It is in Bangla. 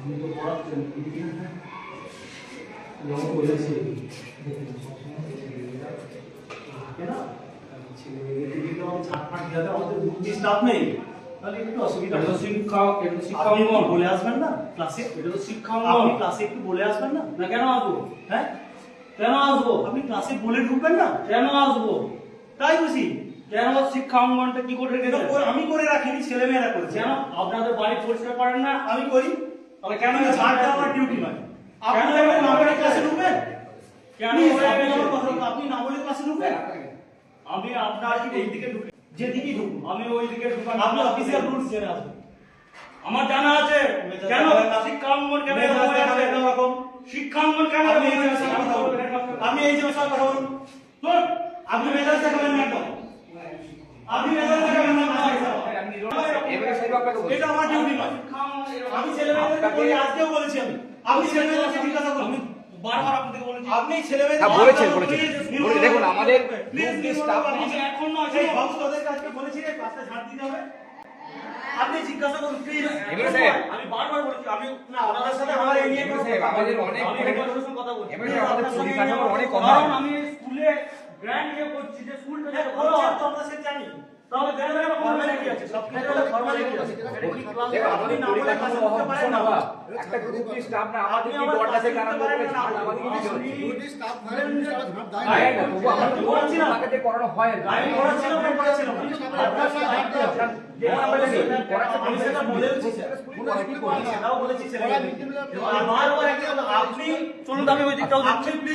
আমি তো পড়াচ্ছেন যেমন বলেছি কেন ছেলে মেয়েদের দিকে আমাদের ছাড়ফাট দেওয়াতে আমাদের বুদ্ধি স্টাফ নেই, তাহলে একটু অসুবিধা। এটা তো শিক্ষা বলে আসবেন না ক্লাসে? এটা তো শিক্ষা আপনি ক্লাসে একটু বলে আসবেন না? না কেন আসবো? হ্যাঁ কেন আসবো? আপনি ক্লাসে বলে ঢুকবেন না? কেন আসবো? তাই বুঝি কেন শিক্ষা অঙ্গনটা কি করে রেখেছেন? আমি করে রাখিনি, ছেলে মেয়েরা করেছে। কেন আপনাদের বাড়ি পরিষ্কার করেন না? আমি করি। তাহলে কেন ছাড় দেওয়া আমার ডিউটি নয়। আপনি কেন না বলে ক্লাসে ঢুকবেন? কেন আপনি না বলে ক্লাসে ঢুকবেন? আমি আপনার এই দিকে ঢুকে যেদিকেই ঢুকুন, আমি ওই দিকে ঢুকান। আপনি অফিসিয়াল রুলস জেনে আসবেন। আমার জানা আছে কেন শিক্ষা অঙ্গন কেন এরকম শিক্ষা অঙ্গন কেন আপনি এই যে বিষয়ে কথা বলুন। আপনি মেজাজ দেখাবেন না একদম। আপনি মেজাজ দেখাবেন না। এটা আমার ডিউটি নয়। আমি ছেলেমেয়েদেরকে বলি, আজকেও বলেছি আমি। আপনি ছেলেমেয়েদেরকে জিজ্ঞাসা করুন। বারবার আপনাদের বলেছি। আপনি ছেলেমেয়েদের হ্যাঁ বলেছেন দেখুন আমাদের স্টাফ এখন নয় সেই ভক্তদের কাছে বলেছি যে ক্লাসে ছাড় দিতে হবে। আপনি জিজ্ঞাসা করুন প্লিজ। এমএলএ সাহেব আমি বারবার বলেছি আমি না ওনাদের সাথে আমার এই নিয়ে এমএলএ সাহেব আমাদের অনেক আমি হেডমাস্টারের সঙ্গে কথা বলছি। এমএলএ সাহেব আমাদের পরিকাঠামো অনেক কম কারণ আমি স্কুলে গ্র্যান্ড ইয়ে করছি যে স্কুলটা যাতে ভালো হয়। তো আমরা সেটা জানি। তাহলে গ্র্যান্ড এর ফর্মালিটি আছে, সব কিছু ফর্মালিটি আছে। এটা কি ক্লাস দেখো আমাদের পরিকাঠামো অভাব ভীষণ অভাব। একটা গ্রুপ স্টাফ না আমাদের কি বড় আছে কারণ করে ছাড় আমাদের কি দিতে হচ্ছে ডিউটি স্টাফ ধরে তারা ঝাড় দেয় তাই না তবু আমরা করাচ্ছি না। আমাকে করানো হয় না আমি করাচ্ছিলাম না, করাচ্ছিলাম না। আপনার সাথে দায়িত্ব আপনার যে আমাদের করাচ্ছে আমি সেটা বলেছি স্যার। আমি সেটাও বলেছি ছেলেমেয়েদেরকে। আর বারবার একটা কথা, আপনি চলুন আমি ওই দিকটাও আপনি প্লিজ